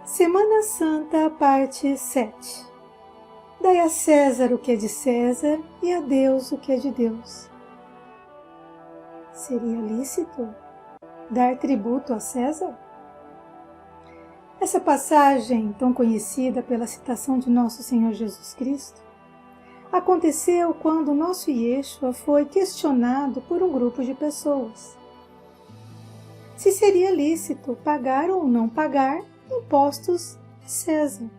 Semana Santa, parte 7. Dai a César o que é de César e a Deus o que é de Deus. Seria lícito dar tributo a César? Essa passagem, tão conhecida pela citação de nosso Senhor Jesus Cristo, aconteceu quando nosso Yeshua foi questionado por um grupo de pessoas se seria lícito pagar ou não pagar impostos a César.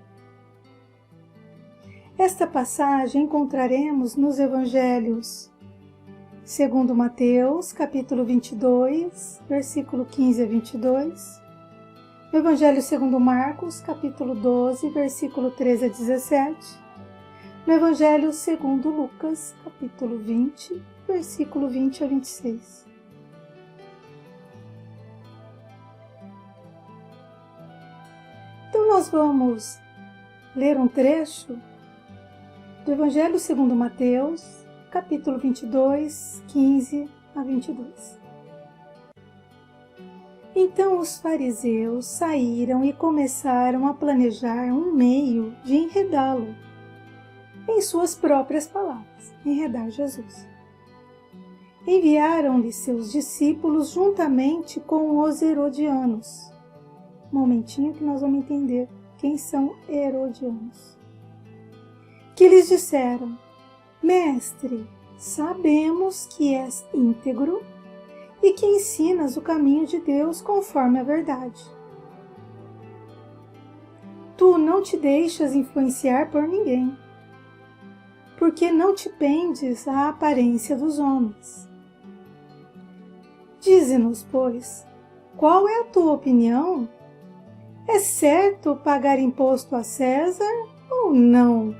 Esta passagem encontraremos nos Evangelhos segundo Mateus, capítulo 22, versículo 15 a 22, no Evangelho segundo Marcos, capítulo 12, versículo 13 a 17, no Evangelho segundo Lucas, capítulo 20, versículo 20 a 26. Então nós vamos ler um trecho do Evangelho segundo Mateus, capítulo 22, 15 a 22. Então os fariseus saíram e começaram a planejar um meio de enredá-lo, em suas próprias palavras, enredar Jesus. Enviaram-lhe seus discípulos juntamente com os herodianos. Um momentinho que nós vamos entender quem são herodianos. Que lhes disseram: Mestre, sabemos que és íntegro e que ensinas o caminho de Deus conforme a verdade. Tu não te deixas influenciar por ninguém, porque não te pendes à aparência dos homens. Dize-nos, pois, qual é a tua opinião? É certo pagar imposto a César ou não?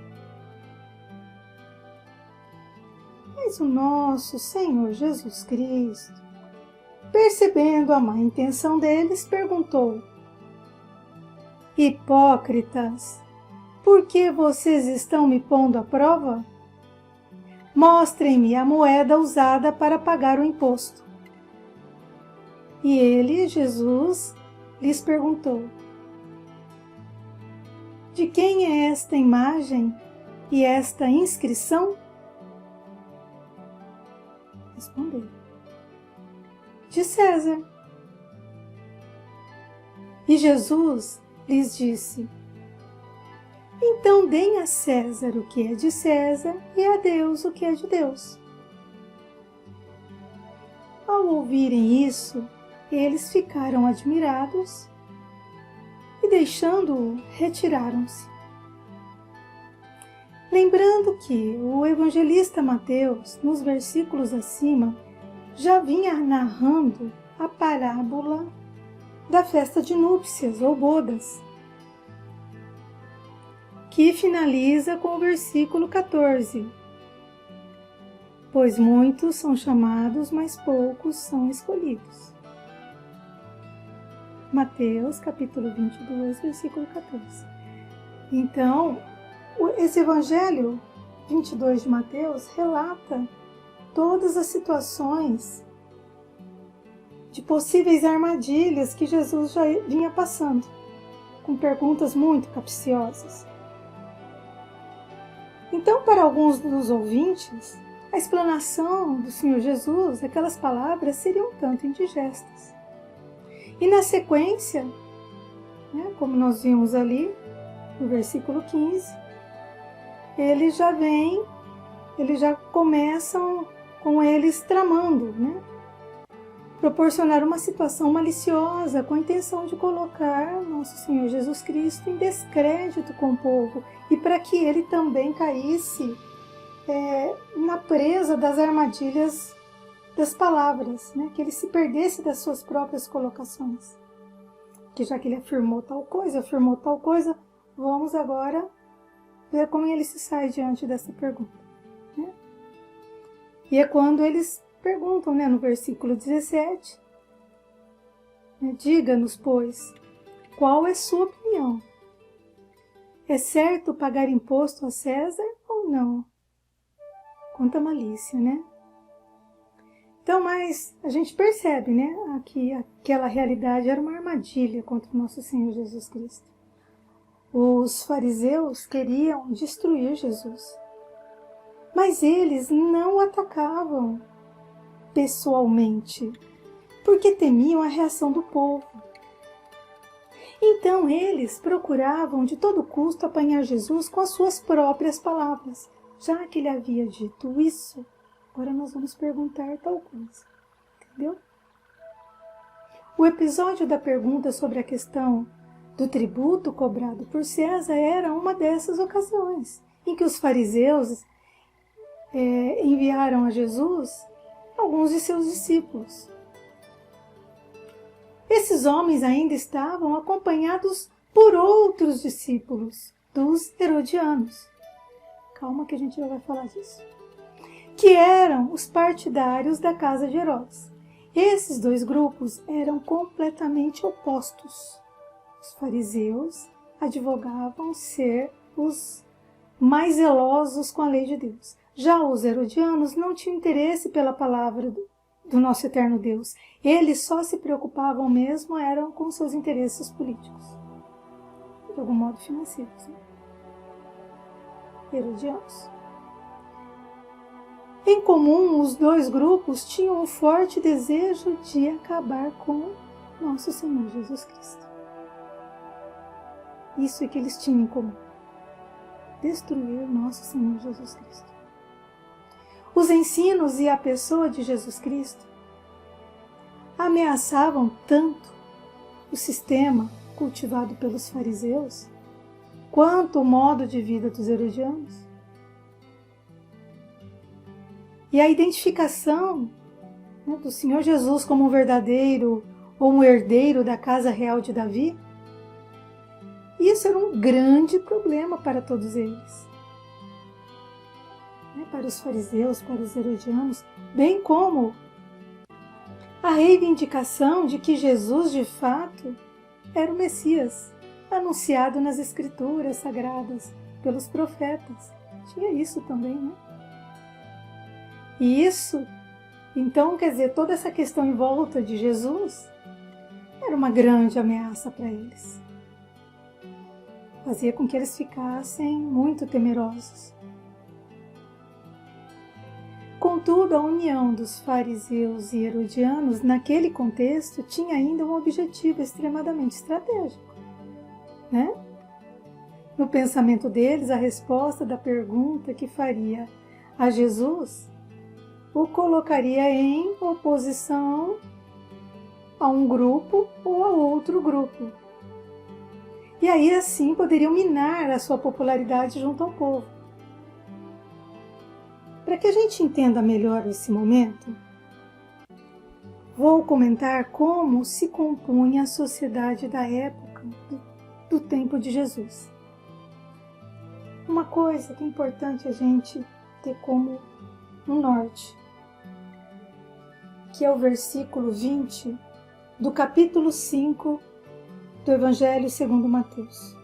Mas o nosso Senhor Jesus Cristo, percebendo a má intenção deles, perguntou: Hipócritas, por que vocês estão me pondo à prova? Mostrem-me a moeda usada para pagar o imposto. E ele, Jesus, lhes perguntou: De quem é esta imagem e esta inscrição? Responderam: De César. E Jesus lhes disse: Então deem a César o que é de César e a Deus o que é de Deus. Ao ouvirem isso, eles ficaram admirados e, deixando-o, retiraram-se. Lembrando que o evangelista Mateus, nos versículos acima, já vinha narrando a parábola da festa de núpcias ou bodas, que finaliza com o versículo 14. Pois muitos são chamados, mas poucos são escolhidos. Mateus, capítulo 22, versículo 14. Então, esse Evangelho 22 de Mateus relata todas as situações de possíveis armadilhas que Jesus já vinha passando, com perguntas muito capciosas. Então, para alguns dos ouvintes, a explanação do Senhor Jesus, aquelas palavras, seriam um tanto indigestas. E na sequência, como nós vimos ali, no versículo 15, eles já começam com eles tramando, proporcionar uma situação maliciosa com a intenção de colocar nosso Senhor Jesus Cristo em descrédito com o povo e para que ele também caísse na presa das armadilhas das palavras, que ele se perdesse das suas próprias colocações. Que já que ele afirmou tal coisa, vamos agora ver como ele se sai diante dessa pergunta. E é quando eles perguntam, no versículo 17, Diga-nos, pois, qual é sua opinião? É certo pagar imposto a César ou não? Quanta malícia, Então, mas a gente percebe, que aquela realidade era uma armadilha contra o nosso Senhor Jesus Cristo. Os fariseus queriam destruir Jesus, mas eles não o atacavam pessoalmente, porque temiam a reação do povo. Então eles procuravam de todo custo apanhar Jesus com as suas próprias palavras. Já que ele havia dito isso, agora nós vamos perguntar tal coisa. Entendeu? O episódio da pergunta sobre a questão do tributo cobrado por César era uma dessas ocasiões em que os fariseus enviaram a Jesus alguns de seus discípulos. Esses homens ainda estavam acompanhados por outros discípulos dos herodianos. Calma que a gente já vai falar disso. Que eram os partidários da casa de Herodes. Esses dois grupos eram completamente opostos. Os fariseus advogavam ser os mais zelosos com a lei de Deus. Já os herodianos não tinham interesse pela palavra do nosso eterno Deus. Eles só se preocupavam mesmo eram com seus interesses políticos. De algum modo financeiros. Né? Herodianos. Em comum, os dois grupos tinham um forte desejo de acabar com nosso Senhor Jesus Cristo. Isso é que eles tinham em comum. Destruir nosso Senhor Jesus Cristo. Os ensinos e a pessoa de Jesus Cristo ameaçavam tanto o sistema cultivado pelos fariseus, quanto o modo de vida dos herodianos. E a identificação do Senhor Jesus como um verdadeiro ou um herdeiro da casa real de Davi, isso era um grande problema para todos eles. Para os fariseus, para os herodianos, bem como a reivindicação de que Jesus, de fato, era o Messias, anunciado nas Escrituras Sagradas pelos profetas. Tinha isso também, né? E isso, então, quer dizer, toda essa questão em volta de Jesus era uma grande ameaça para eles. Fazia com que eles ficassem muito temerosos. Contudo, a união dos fariseus e herodianos naquele contexto tinha ainda um objetivo extremadamente estratégico. Né? No pensamento deles, a resposta da pergunta que faria a Jesus o colocaria em oposição a um grupo ou a outro grupo. E aí, assim, poderiam minar a sua popularidade junto ao povo. Para que a gente entenda melhor esse momento, vou comentar como se compunha a sociedade da época do tempo de Jesus. Uma coisa que é importante a gente ter como um norte, que é o versículo 20 do capítulo 5 do Evangelho segundo Mateus.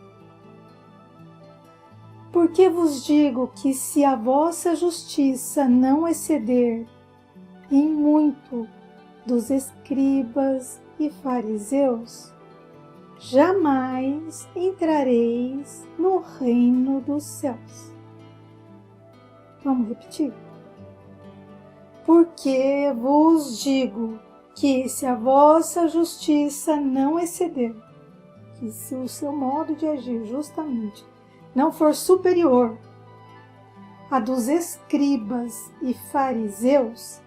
Porque vos digo que se a vossa justiça não exceder em muito dos escribas e fariseus, jamais entrareis no reino dos céus. Vamos repetir? Porque vos digo que se a vossa justiça não exceder, que se o seu modo de agir justamente não for superior a dos escribas e fariseus,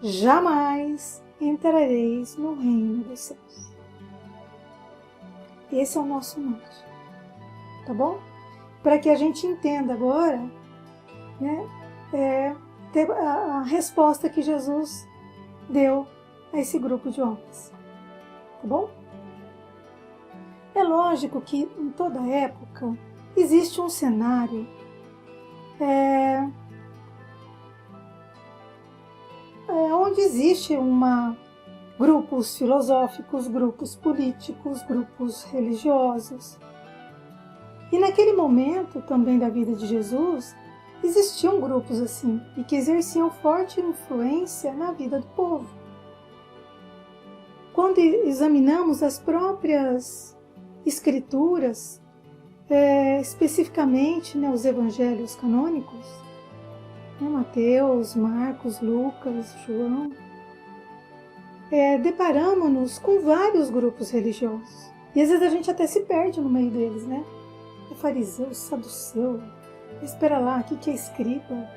jamais entrareis no reino dos céus. Esse é o nosso norte, tá bom? Para que a gente entenda agora, né, a resposta que Jesus deu a esse grupo de homens, tá bom? É lógico que em toda época existe um cenário onde existe grupos filosóficos, grupos políticos, grupos religiosos. E naquele momento também da vida de Jesus, existiam grupos assim, e que exerciam forte influência na vida do povo. Quando examinamos as próprias escrituras, especificamente, né, os evangelhos canônicos, né, Mateus, Marcos, Lucas, João, deparamos-nos com vários grupos religiosos. E às vezes a gente até se perde no meio deles, né? É fariseu, saduceu, espera lá, o que é escriba?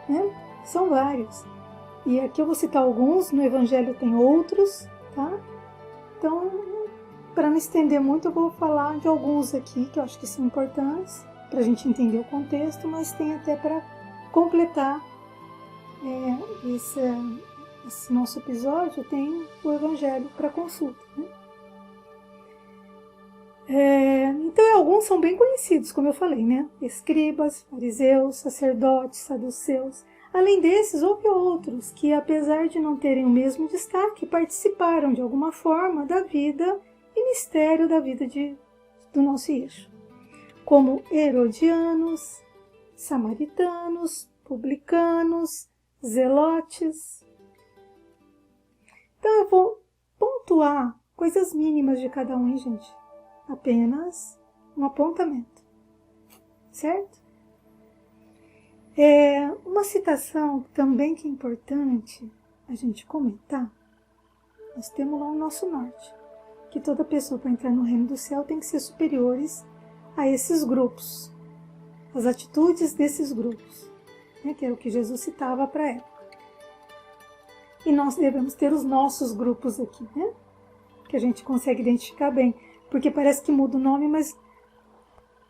Né? São vários. E aqui eu vou citar alguns, no Evangelho tem outros, tá? Então, para não estender muito, eu vou falar de alguns aqui que eu acho que são importantes para a gente entender o contexto, mas tem até para completar esse nosso episódio, tem o Evangelho para consulta, né? Então, alguns são bem conhecidos, como eu falei, né? Escribas, fariseus, sacerdotes, saduceus. Além desses, houve outros que, apesar de não terem o mesmo destaque, participaram de alguma forma da vida e mistério da vida do nosso Yeshua, como herodianos, samaritanos, publicanos, zelotes. Então eu vou pontuar coisas mínimas de cada um, hein, gente? Apenas um apontamento, certo? Uma citação também que é importante a gente comentar, nós temos lá o nosso norte, que toda pessoa para entrar no reino do céu tem que ser superiores a esses grupos, as atitudes desses grupos, né, que é o que Jesus citava para a época. E nós devemos ter os nossos grupos aqui, né, que a gente consegue identificar bem, porque parece que muda o nome, mas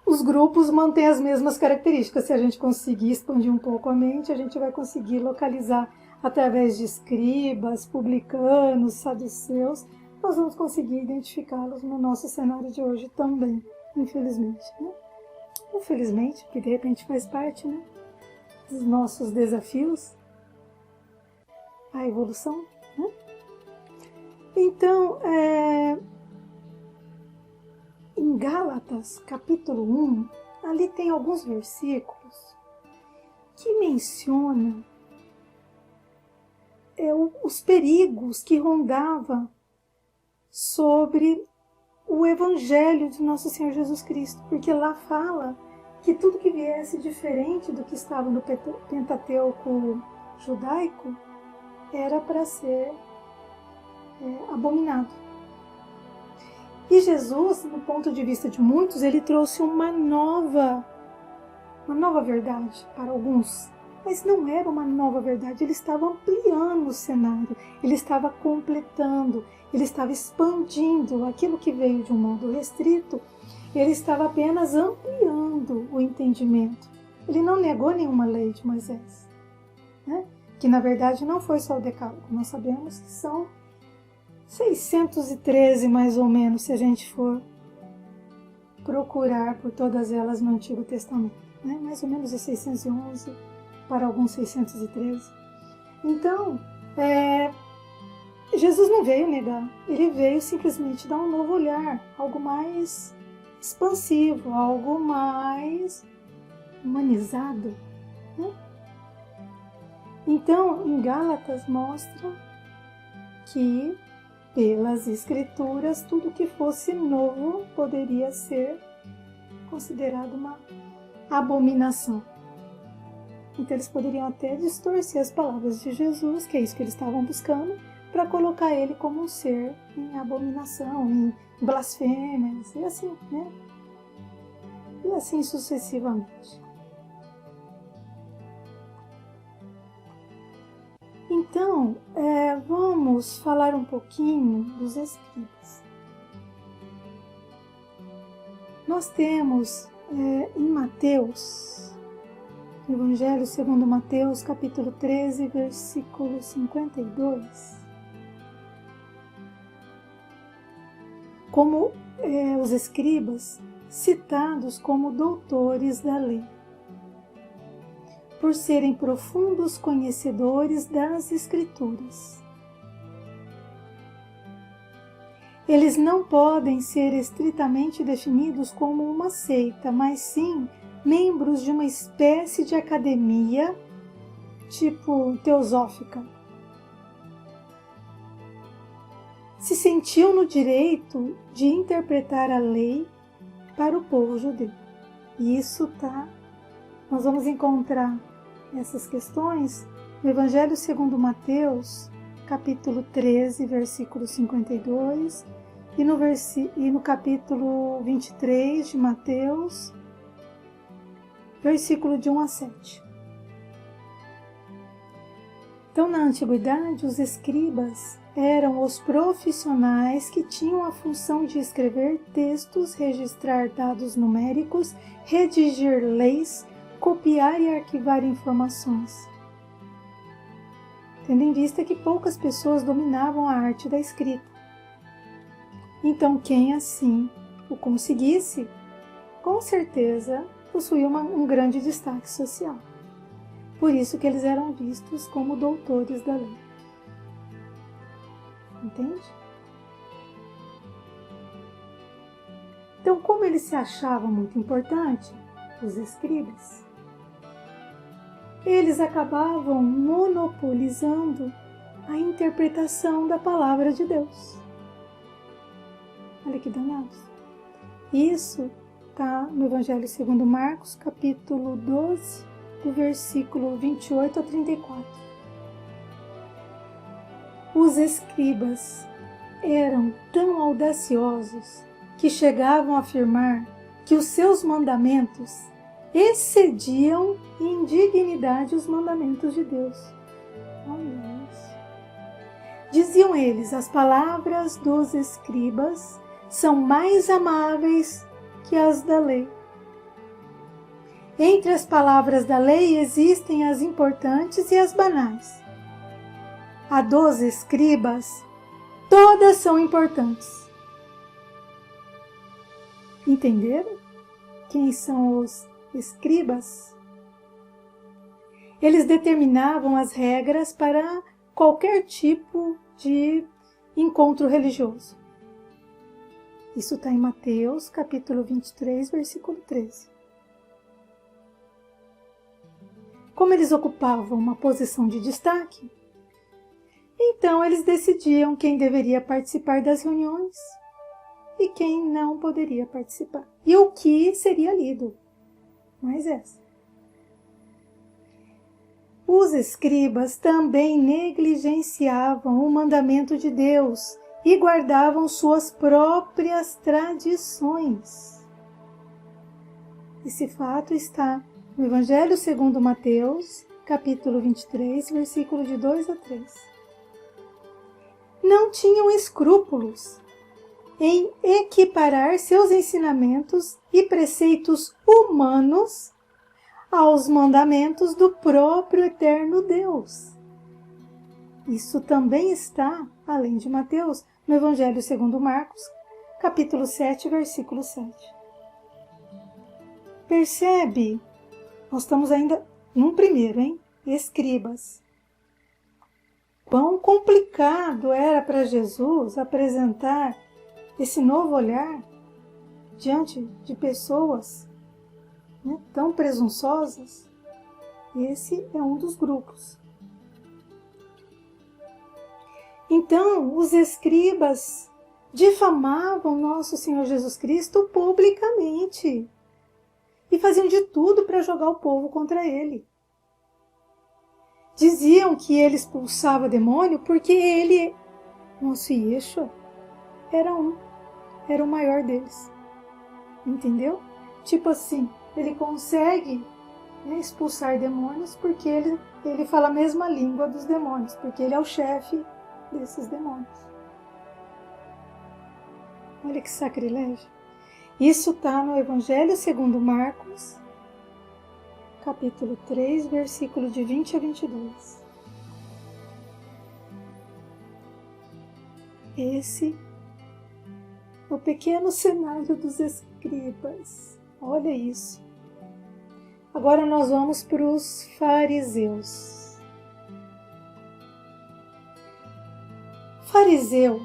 os grupos mantêm as mesmas características. Se a gente conseguir expandir um pouco a mente, a gente vai conseguir localizar através de escribas, publicanos, saduceus, nós vamos conseguir identificá-los no nosso cenário de hoje também, infelizmente, né? Infelizmente, porque de repente faz parte, né, dos nossos desafios, a evolução, né? Então, em Gálatas, capítulo 1, ali tem alguns versículos que mencionam os perigos que rondavam sobre o Evangelho de Nosso Senhor Jesus Cristo, porque lá fala que tudo que viesse diferente do que estava no Pentateuco judaico era para ser abominado. E Jesus, do ponto de vista de muitos, ele trouxe uma nova verdade para alguns. Mas não era uma nova verdade, ele estava ampliando o cenário, ele estava completando, ele estava expandindo aquilo que veio de um modo restrito, ele estava apenas ampliando o entendimento. Ele não negou nenhuma lei de Moisés, né? Que na verdade não foi só o Decálogo, nós sabemos que são 613 mais ou menos, se a gente for procurar por todas elas no Antigo Testamento, né? Mais ou menos 611, para alguns 613. Então, Jesus não veio negar, ele veio simplesmente dar um novo olhar, algo mais expansivo, algo mais humanizado, né? Então, em Gálatas mostra que pelas Escrituras, tudo que fosse novo poderia ser considerado uma abominação. Então eles poderiam até distorcer as palavras de Jesus, que é isso que eles estavam buscando, para colocar ele como um ser em abominação, em blasfêmias, e assim, né? E assim sucessivamente. Então, vamos falar um pouquinho dos escribas. Nós temos em Mateus, Evangelho segundo Mateus, capítulo 13, versículo 52, como os escribas citados como doutores da lei, por serem profundos conhecedores das Escrituras. Eles não podem ser estritamente definidos como uma seita, mas sim membros de uma espécie de academia, tipo teosófica. Se sentiam no direito de interpretar a lei para o povo judeu. E isso nós vamos encontrar essas questões no Evangelho segundo Mateus, capítulo 13, versículo 52, e no capítulo 23 de Mateus, versículo de 1 a 7. Então, na antiguidade, os escribas eram os profissionais que tinham a função de escrever textos, registrar dados numéricos, redigir leis, copiar e arquivar informações. Tendo em vista que poucas pessoas dominavam a arte da escrita. Então, quem assim o conseguisse, com certeza possuía um grande destaque social. Por isso que eles eram vistos como doutores da lei. Entende? Então, como eles se achavam muito importantes, os escribas, eles acabavam monopolizando a interpretação da palavra de Deus. Olha que danados. Isso está no Evangelho segundo Marcos, capítulo 12, do versículo 28 a 34. Os escribas eram tão audaciosos que chegavam a afirmar que os seus mandamentos excediam em dignidade os mandamentos de Deus. Olha isso. Diziam eles, as palavras dos escribas são mais amáveis que as da lei. Entre as palavras da lei existem as importantes e as banais. A dos escribas, todas são importantes. Entenderam? Quem são os escribas? Eles determinavam as regras para qualquer tipo de encontro religioso. Isso está em Mateus, capítulo 23, versículo 13. Como eles ocupavam uma posição de destaque, então eles decidiam quem deveria participar das reuniões e quem não poderia participar. E o que seria lido. Mas essa. Os escribas também negligenciavam o mandamento de Deus e guardavam suas próprias tradições. Esse fato está no Evangelho segundo Mateus, capítulo 23, versículo de 2 a 3. Não tinham escrúpulos em equiparar seus ensinamentos e preceitos humanos aos mandamentos do próprio eterno Deus. Isso também está, além de Mateus, no Evangelho segundo Marcos, capítulo 7, versículo 7. Percebe? Nós estamos ainda no primeiro, hein? Escribas. Quão complicado era para Jesus apresentar esse novo olhar diante de pessoas, né, tão presunçosas. Esse é um dos grupos. Então, os escribas difamavam nosso Senhor Jesus Cristo publicamente e faziam de tudo para jogar o povo contra ele. Diziam que ele expulsava demônio porque ele, nosso Yeshua, era o maior deles. Entendeu? Tipo assim, ele consegue, né, expulsar demônios porque ele fala a mesma língua dos demônios, porque ele é o chefe desses demônios. Olha que sacrilégio. Isso está no Evangelho segundo Marcos, capítulo 3, versículo de 20 a 22. Esse é o pequeno cenário dos escribas. Olha isso. Agora nós vamos para os fariseus. Fariseu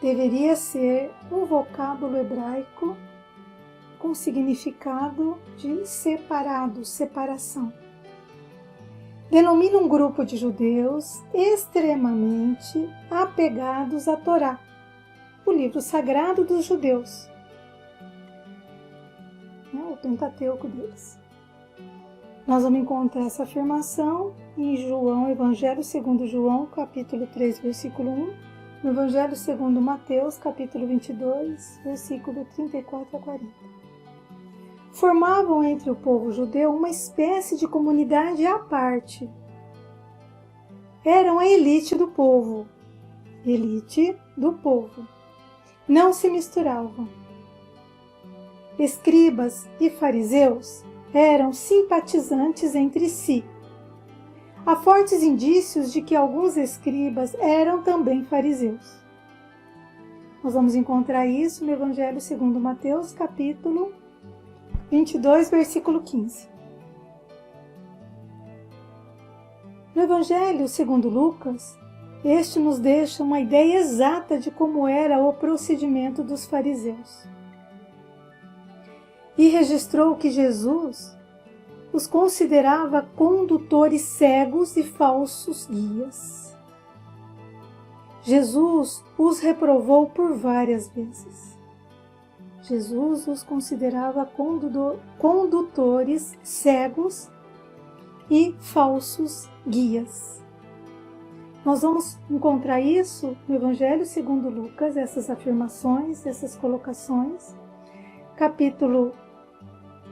deveria ser um vocábulo hebraico com significado de separado, separação. Denomina um grupo de judeus extremamente apegados à Torá, o livro sagrado dos judeus. o Pentateuco deles. Nós vamos encontrar essa afirmação em João, Evangelho segundo João, capítulo 3, versículo 1, no Evangelho segundo Mateus, capítulo 22, versículo 34 a 40. Formavam entre o povo judeu uma espécie de comunidade à parte. Eram a elite do povo. Elite do povo. Não se misturavam. Escribas e fariseus eram simpatizantes entre si. Há fortes indícios de que alguns escribas eram também fariseus. Nós vamos encontrar isso no Evangelho segundo Mateus, capítulo 22, versículo 15. No Evangelho segundo Lucas, este nos deixa uma ideia exata de como era o procedimento dos fariseus. E registrou que Jesus os considerava condutores cegos e falsos guias. Jesus os reprovou por várias vezes. Jesus os considerava condutores cegos e falsos guias. Nós vamos encontrar isso no Evangelho segundo Lucas, essas afirmações, essas colocações, capítulo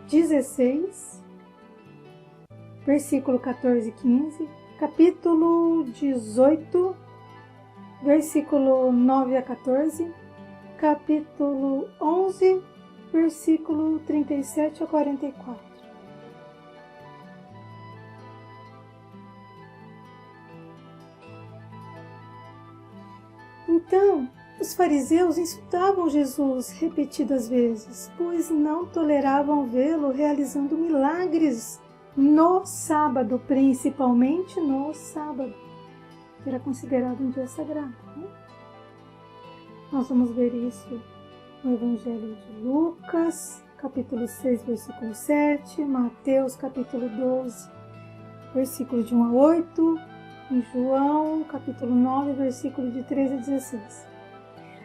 16, versículo 14 e 15, capítulo 18, versículo 9 a 14, capítulo 11, versículo 37 a 44. Então, os fariseus insultavam Jesus repetidas vezes, pois não toleravam vê-lo realizando milagres no sábado, principalmente no sábado, que era considerado um dia sagrado. Né? Nós vamos ver isso no Evangelho de Lucas, capítulo 6, versículo 7, Mateus, capítulo 12, versículo de 1 a 8, em João, capítulo 9, versículo de 13 a 16.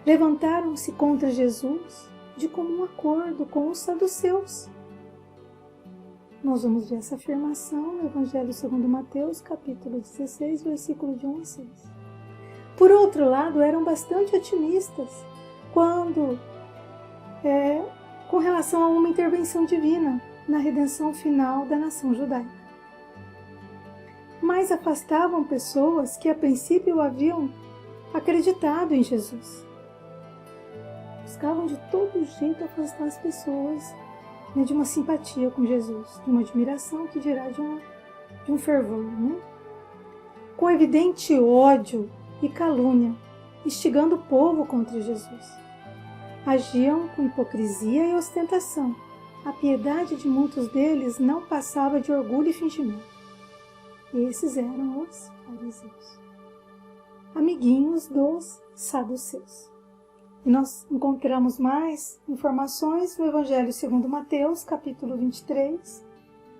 Levantaram-se contra Jesus de comum acordo com os saduceus. Nós vamos ver essa afirmação no Evangelho segundo Mateus, capítulo 16, versículo de 1 a 6. Por outro lado, eram bastante otimistas com relação a uma intervenção divina na redenção final da nação judaica. Mas afastavam pessoas que a princípio haviam acreditado em Jesus. Buscavam de todo jeito afastar as pessoas, né, de uma simpatia com Jesus, de uma admiração, que dirá de um fervor. Né? Com evidente ódio e calúnia, instigando o povo contra Jesus. Agiam com hipocrisia e ostentação. A piedade de muitos deles não passava de orgulho e fingimento. Esses eram os fariseus, amiguinhos dos saduceus. E nós encontramos mais informações no Evangelho segundo Mateus, capítulo 23,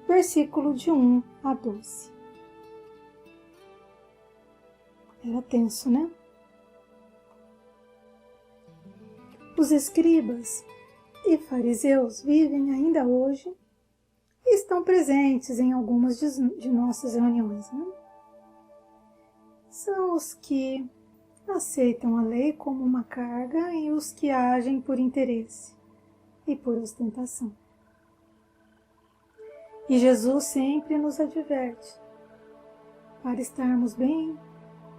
versículo de 1 a 12. Era tenso, né? Os escribas e fariseus vivem ainda hoje e estão presentes em algumas de nossas reuniões. Né? São os que aceitam a lei como uma carga e os que agem por interesse e por ostentação. E Jesus sempre nos adverte para estarmos bem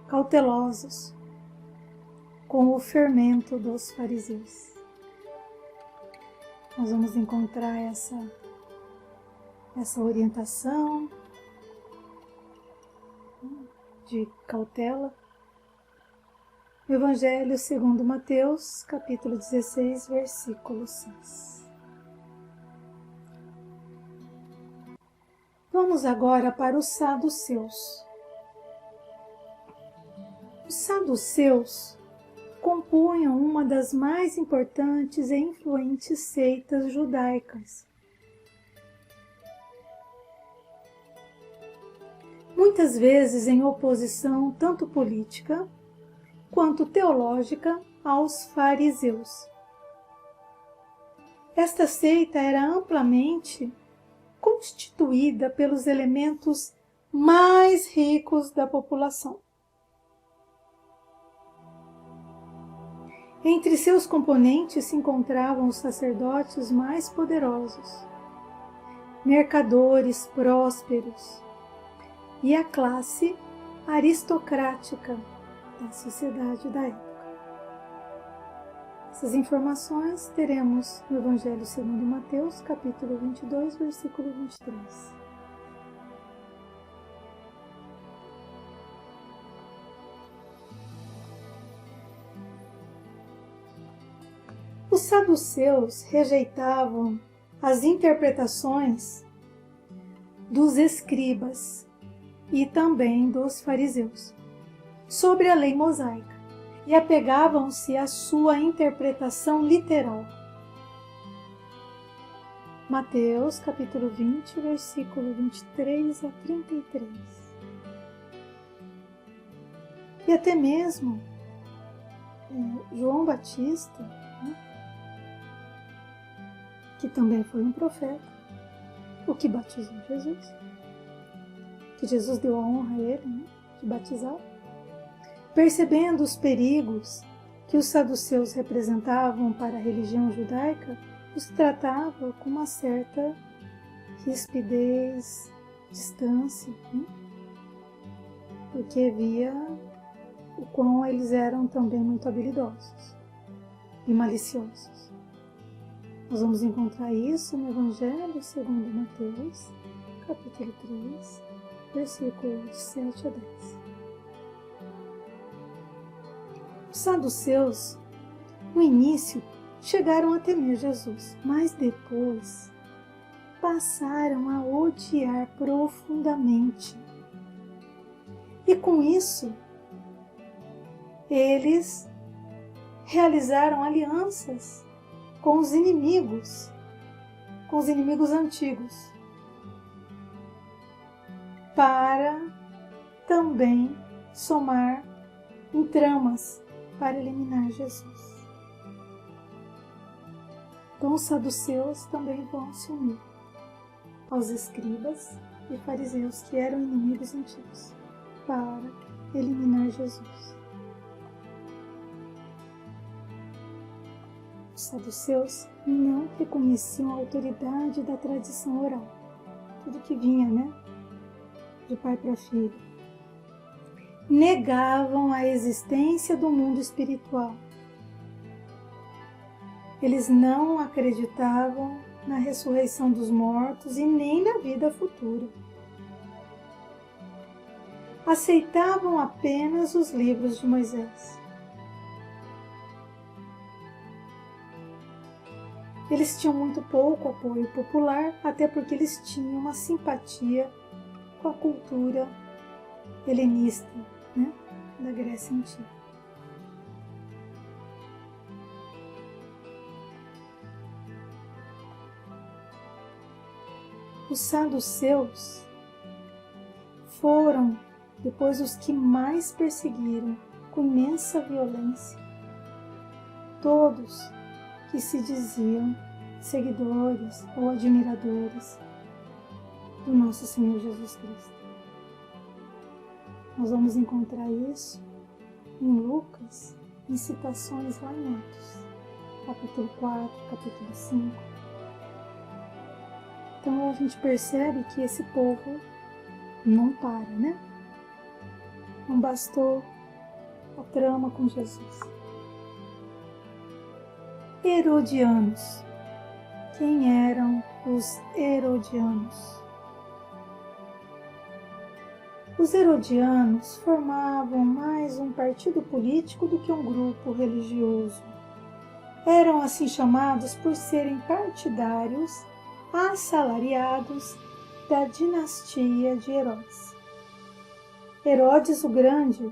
cautelosos com o fermento dos fariseus. Nós vamos encontrar essa orientação de cautela no Evangelho segundo Mateus, capítulo 16, versículo 6. Vamos agora para os saduceus. Os saduceus compunham uma das mais importantes e influentes seitas judaicas. Muitas vezes em oposição tanto política quanto teológica aos fariseus. Esta seita era amplamente constituída pelos elementos mais ricos da população. Entre seus componentes se encontravam os sacerdotes mais poderosos, mercadores prósperos e a classe aristocrática da sociedade da época. Essas informações teremos no Evangelho segundo Mateus, capítulo 22, versículo 23. Os saduceus rejeitavam as interpretações dos escribas e também dos fariseus sobre a lei mosaica e apegavam-se à sua interpretação literal. Mateus, capítulo 20, versículo 23 a 33. E até mesmo João Batista, que também foi um profeta, o que batizou Jesus, que Jesus deu a honra a ele, de batizar, percebendo os perigos que os saduceus representavam para a religião judaica, os tratava com uma certa rispidez, distância, porque via o quão eles eram também muito habilidosos e maliciosos. Nós vamos encontrar isso no Evangelho segundo Mateus, capítulo 3, versículos de 7 a 10. Os saduceus, no início, chegaram a temer Jesus, mas depois passaram a odiar profundamente. E com isso, eles realizaram alianças com os inimigos antigos, para também somar em tramas para eliminar Jesus. Então os saduceus também vão se unir aos escribas e fariseus, que eram inimigos antigos, para eliminar Jesus. Os saduceus não reconheciam a autoridade da tradição oral, tudo que vinha, de pai para filho. Negavam a existência do mundo espiritual. Eles não acreditavam na ressurreição dos mortos e nem na vida futura. Aceitavam apenas os livros de Moisés. Eles tinham muito pouco apoio popular, até porque eles tinham uma simpatia com a cultura helenista, da Grécia Antiga. Os saduceus foram depois os que mais perseguiram com imensa violência todos que se diziam seguidores ou admiradores do nosso Senhor Jesus Cristo. Nós vamos encontrar isso em Lucas, em citações lá em Atos, capítulo 4, capítulo 5. Então a gente percebe que esse povo não para, Não bastou a trama com Jesus. Herodianos. Quem eram os herodianos? Os herodianos formavam mais um partido político do que um grupo religioso. Eram assim chamados por serem partidários assalariados da dinastia de Herodes. Herodes o Grande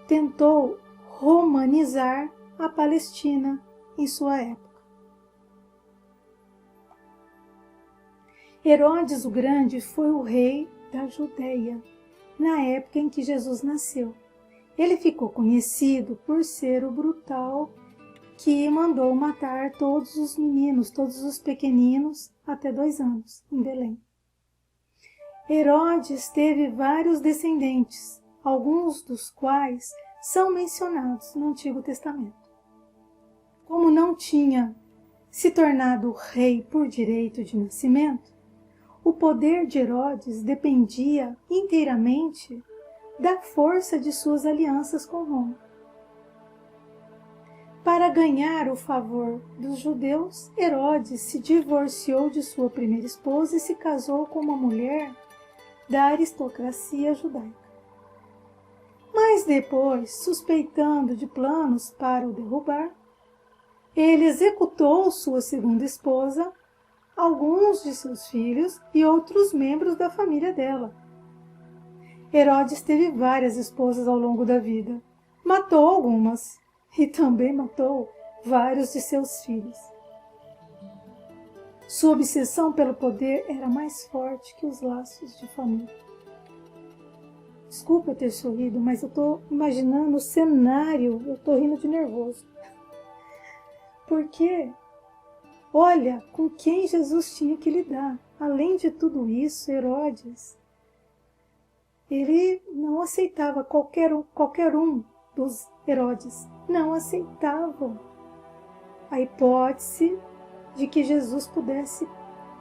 tentou romanizar a Palestina em sua época. Herodes o Grande foi o rei da Judeia na época em que Jesus nasceu. Ele ficou conhecido por ser o brutal que mandou matar todos os meninos, todos os pequeninos, até 2 anos, em Belém. Herodes teve vários descendentes, alguns dos quais são mencionados no Antigo Testamento. Como não tinha se tornado rei por direito de nascimento, o poder de Herodes dependia inteiramente da força de suas alianças com Roma. Para ganhar o favor dos judeus, Herodes se divorciou de sua primeira esposa e se casou com uma mulher da aristocracia judaica. Mas depois, suspeitando de planos para o derrubar, ele executou sua segunda esposa, alguns de seus filhos e outros membros da família dela. Herodes teve várias esposas ao longo da vida, matou algumas e também matou vários de seus filhos. Sua obsessão pelo poder era mais forte que os laços de família. Desculpa eu ter sorrido, mas eu estou imaginando o cenário, eu estou rindo de nervoso. Porque, olha com quem Jesus tinha que lidar. Além de tudo isso, Herodes, ele não aceitava qualquer um dos Herodes, não aceitavam a hipótese de que Jesus pudesse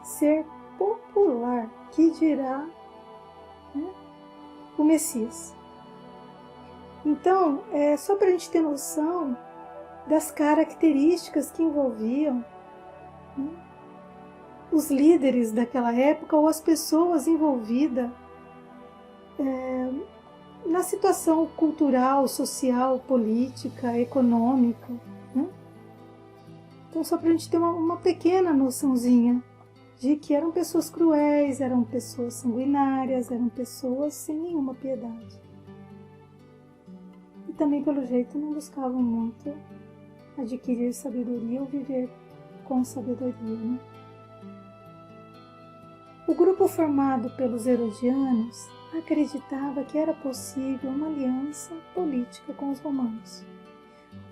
ser popular, que dirá, né, o Messias. Então, só para a gente ter noção das características que envolviam, né, os líderes daquela época ou as pessoas envolvidas na situação cultural, social, política, econômica, né? Então, só para a gente ter uma pequena noçãozinha de que eram pessoas cruéis, eram pessoas sanguinárias, eram pessoas sem nenhuma piedade. E também, pelo jeito, não buscavam muito adquirir sabedoria ou viver com sabedoria, né? O grupo formado pelos herodianos acreditava que era possível uma aliança política com os romanos.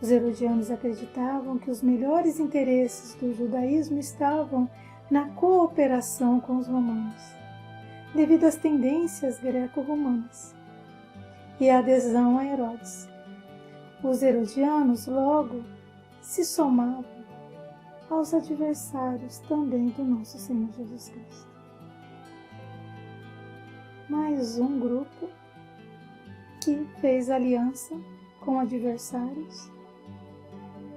Os herodianos acreditavam que os melhores interesses do judaísmo estavam na cooperação com os romanos, devido às tendências greco-romanas e a adesão a Herodes. Os herodianos logo se somavam aos adversários também do nosso Senhor Jesus Cristo. Mais um grupo que fez aliança com adversários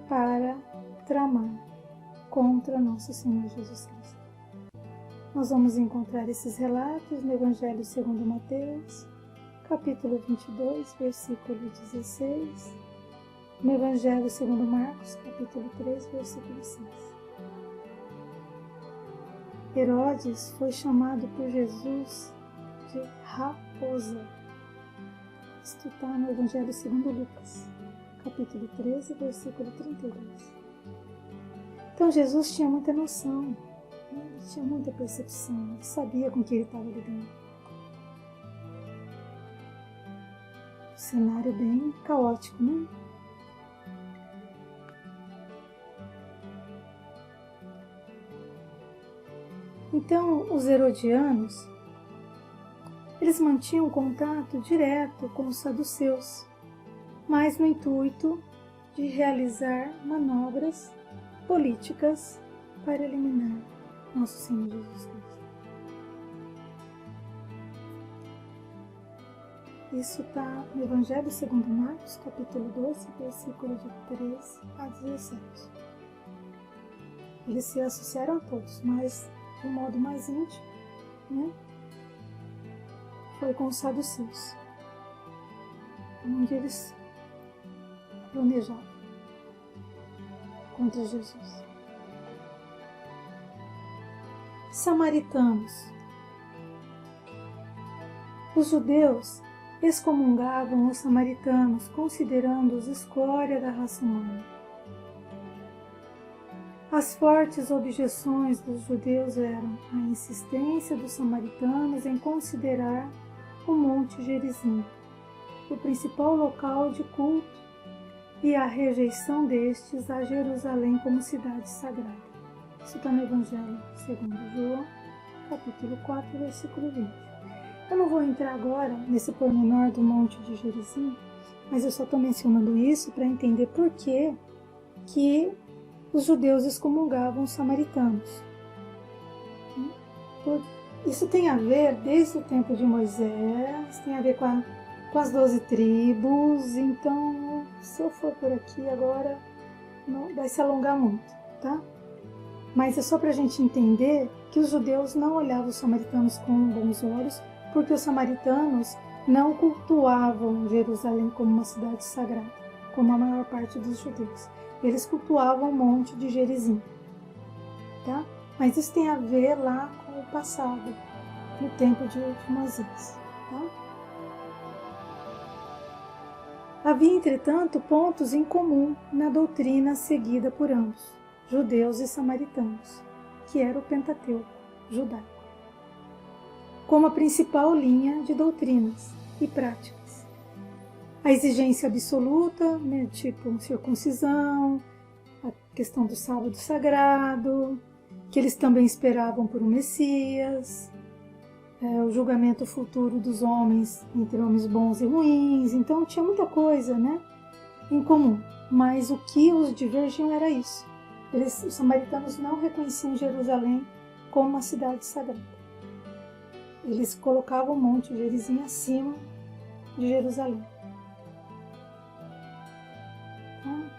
para tramar contra nosso Senhor Jesus Cristo. Nós vamos encontrar esses relatos no Evangelho segundo Mateus, capítulo 22, versículo 16, no Evangelho segundo Marcos, capítulo 3, versículo 6. Herodes foi chamado por Jesus de raposa. Isto está no Evangelho segundo Lucas, capítulo 13, versículo 32. Então Jesus tinha muita noção, né? Ele tinha muita percepção, ele sabia com que ele estava lidando. Um cenário bem caótico, né? Então os herodianos, eles mantinham contato direto com os saduceus, mas no intuito de realizar manobras políticas para eliminar nosso Senhor Jesus Cristo. Isso está no Evangelho segundo Marcos, capítulo 12, versículo de 13 a 17. Eles se associaram a todos, mas de um modo mais íntimo, né? Foi com os saduceus, onde eles planejavam contra Jesus. Samaritanos. Os judeus excomungavam os samaritanos, considerando-os escória da raça humana. As fortes objeções dos judeus eram a insistência dos samaritanos em considerar o Monte Gerizim o principal local de culto e a rejeição destes a Jerusalém como cidade sagrada. Isso está no Evangelho segundo João, capítulo 4, versículo 20. Eu não vou entrar agora nesse pormenor do Monte de Gerizim, mas eu só estou mencionando isso para entender por que os judeus excomungavam os samaritanos. Isso tem a ver desde o tempo de Moisés, tem a ver com as 12 tribos, então se eu for por aqui agora não vai se alongar muito, tá? Mas é só para a gente entender que os judeus não olhavam os samaritanos com bons olhos, porque os samaritanos não cultuavam Jerusalém como uma cidade sagrada, como a maior parte dos judeus. Eles cultuavam o Monte de Gerizim, tá? Mas isso tem a ver lá com o passado, no tempo de Moisés, tá? Havia, entretanto, pontos em comum na doutrina seguida por ambos, judeus e samaritanos, que era o Pentateuco judaico, como a principal linha de doutrinas e práticas. A exigência absoluta, né, tipo circuncisão, a questão do sábado sagrado, que eles também esperavam por um Messias, o julgamento futuro dos homens entre homens bons e ruins. Então tinha muita coisa, né, em comum, mas o que os divergiam era isso. Os samaritanos não reconheciam Jerusalém como uma cidade sagrada. Eles colocavam o Monte Gerizim acima de Jerusalém.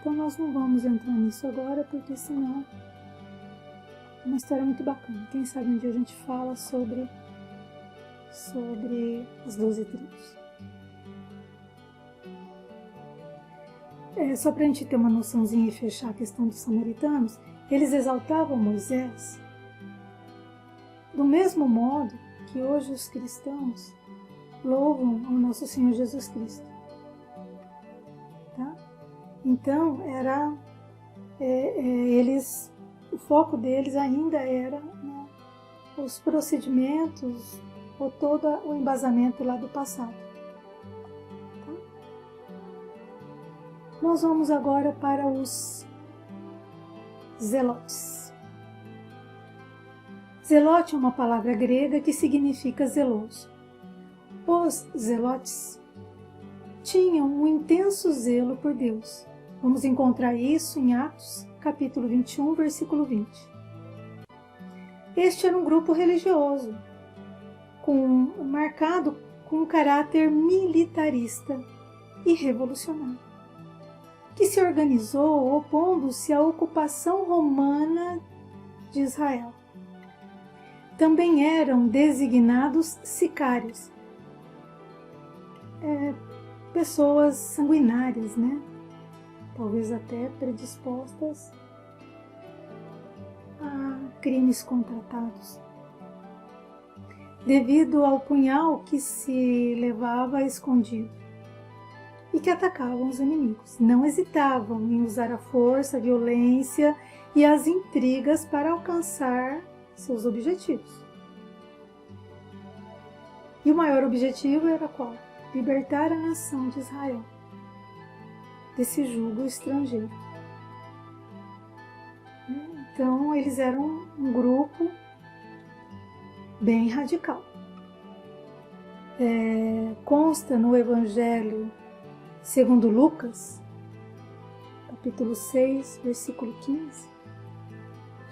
Então nós não vamos entrar nisso agora, porque senão é uma história muito bacana. Quem sabe um dia a gente fala sobre as 12 tribos. Só para a gente ter uma noçãozinha e fechar a questão dos samaritanos, eles exaltavam Moisés do mesmo modo que hoje os cristãos louvam ao nosso Senhor Jesus Cristo. Tá? Então, o foco deles ainda era, né, os procedimentos ou todo o embasamento lá do passado. Tá? Nós vamos agora para os zelotes. Zelote é uma palavra grega que significa zeloso. Os zelotes tinham um intenso zelo por Deus. Vamos encontrar isso em Atos, capítulo 21, versículo 20. Este era um grupo religioso, marcado com um caráter militarista e revolucionário, que se organizou opondo-se à ocupação romana de Israel. Também eram designados sicários, pessoas sanguinárias, né? Talvez até predispostas a crimes contratados, devido ao punhal que se levava escondido e que atacavam os inimigos. Não hesitavam em usar a força, a violência e as intrigas para alcançar seus objetivos. E o maior objetivo era qual? Libertar a nação de Israel desse jugo estrangeiro. Então, eles eram um grupo bem radical. Consta no Evangelho segundo Lucas, capítulo 6, versículo 15,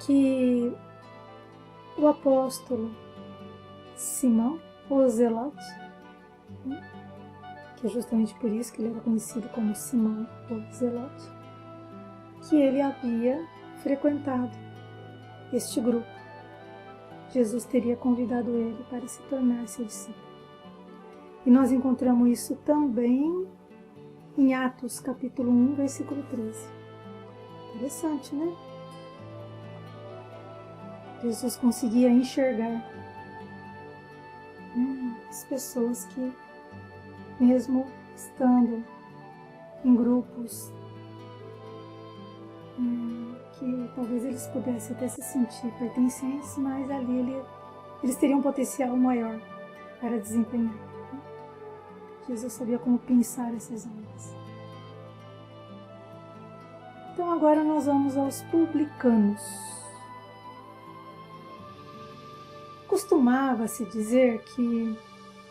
que o apóstolo Simão, o Zelote, que é justamente por isso que ele era conhecido como Simão, o Zelote, que ele havia frequentado este grupo. Jesus teria convidado ele para se tornar seu discípulo. E nós encontramos isso também em Atos, capítulo 1, versículo 13. Interessante, né? Jesus conseguia enxergar as pessoas que, mesmo estando em grupos que talvez eles pudessem até se sentir pertencentes, mas ali eles teriam um potencial maior para desempenhar. Jesus sabia como pensar essas almas. agora nós vamos aos publicanos. Costumava-se dizer que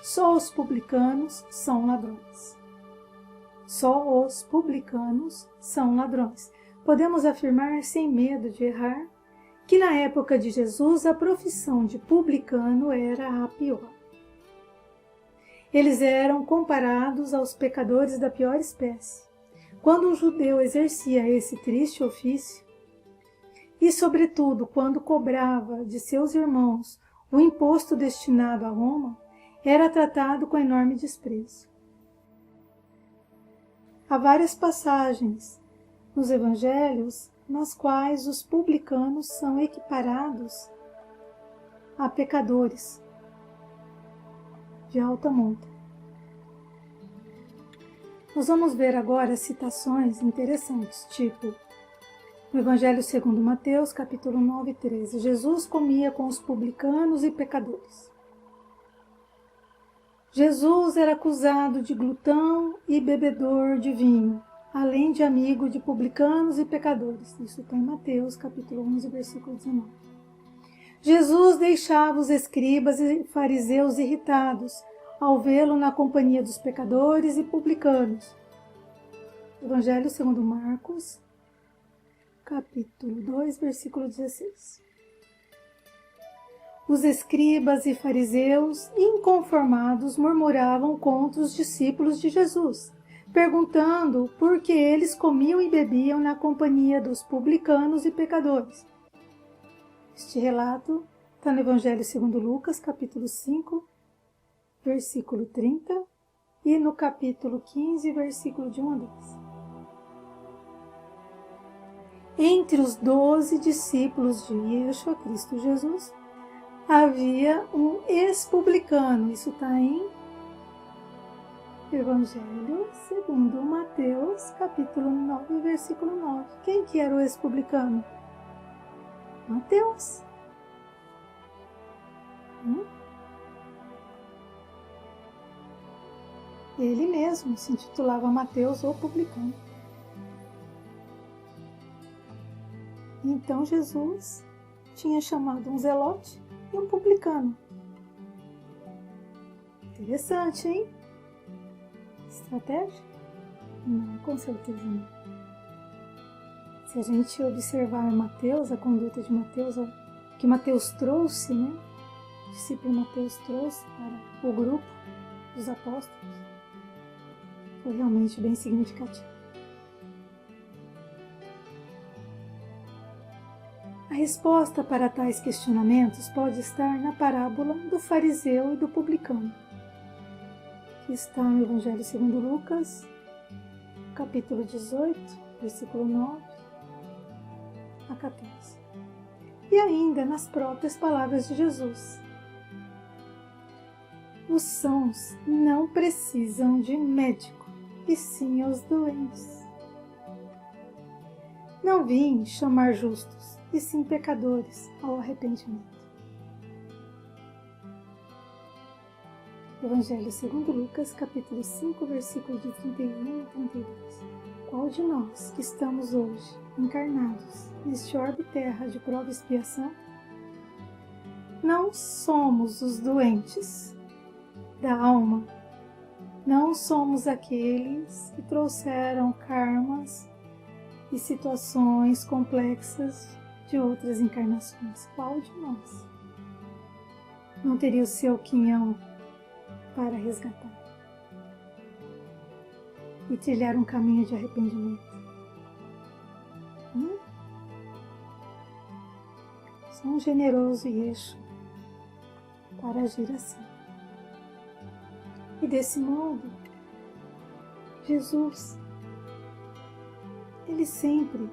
só os publicanos são ladrões. Só os publicanos são ladrões. Podemos afirmar, sem medo de errar, que na época de Jesus a profissão de publicano era a pior. Eles eram comparados aos pecadores da pior espécie. Quando um judeu exercia esse triste ofício, e sobretudo quando cobrava de seus irmãos o imposto destinado a Roma, era tratado com enorme desprezo. Há várias passagens nos evangelhos nas quais os publicanos são equiparados a pecadores de alta monta. Nós vamos ver agora citações interessantes, tipo no Evangelho segundo Mateus, capítulo 9, 13. Jesus comia com os publicanos e pecadores. Jesus era acusado de glutão e bebedor de vinho, além de amigo de publicanos e pecadores. Isso está em Mateus, capítulo 11, versículo 19. Jesus deixava os escribas e fariseus irritados ao vê-lo na companhia dos pecadores e publicanos. Evangelho segundo Marcos, capítulo 2, versículo 16. Os escribas e fariseus, inconformados, murmuravam contra os discípulos de Jesus, perguntando por que eles comiam e bebiam na companhia dos publicanos e pecadores. Este relato está no Evangelho segundo Lucas, capítulo 5, versículo 30, e no capítulo 15, versículo de 1 a 10. Entre os 12 discípulos de Yeshua Cristo Jesus, havia um ex-publicano. Isso está em Evangelho segundo Mateus, capítulo 9, versículo 9. Quem que era o ex-publicano? Mateus. Ele mesmo se intitulava Mateus, o publicano. Então Jesus tinha chamado um zelote e um publicano. Interessante, hein? Estratégia? Não, com certeza não. Se a gente observar Mateus, a conduta de Mateus, o que Mateus trouxe, né? O discípulo Mateus trouxe para o grupo dos apóstolos, foi realmente bem significativo. A resposta para tais questionamentos pode estar na parábola do fariseu e do publicano, que está no Evangelho segundo Lucas, capítulo 18, versículo 9 a 14. E ainda nas próprias palavras de Jesus. Os sãos não precisam de médico, e sim os doentes. Não vim chamar justos, e sim pecadores ao arrependimento. Evangelho segundo Lucas, capítulo 5, versículo de 31 a 32. Qual de nós que estamos hoje encarnados neste orbe terra de prova e expiação, não somos os doentes da alma, não somos aqueles que trouxeram karmas e situações complexas de outras encarnações? Qual de nós não teria o seu quinhão para resgatar e trilhar um caminho de arrependimento? Sou um generoso Yeshua para agir assim. E desse modo, Jesus, Ele sempre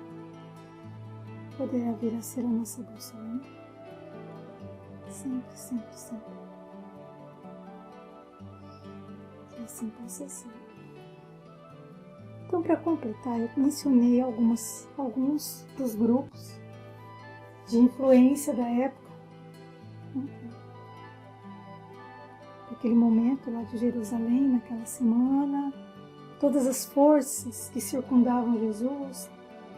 poderá vir a ser a nossa bússola, né? Sempre, sempre, sempre. Que assim possa ser. Então, para completar, eu mencionei alguns dos grupos de influência da época, naquele momento lá de Jerusalém, naquela semana, todas as forças que circundavam Jesus,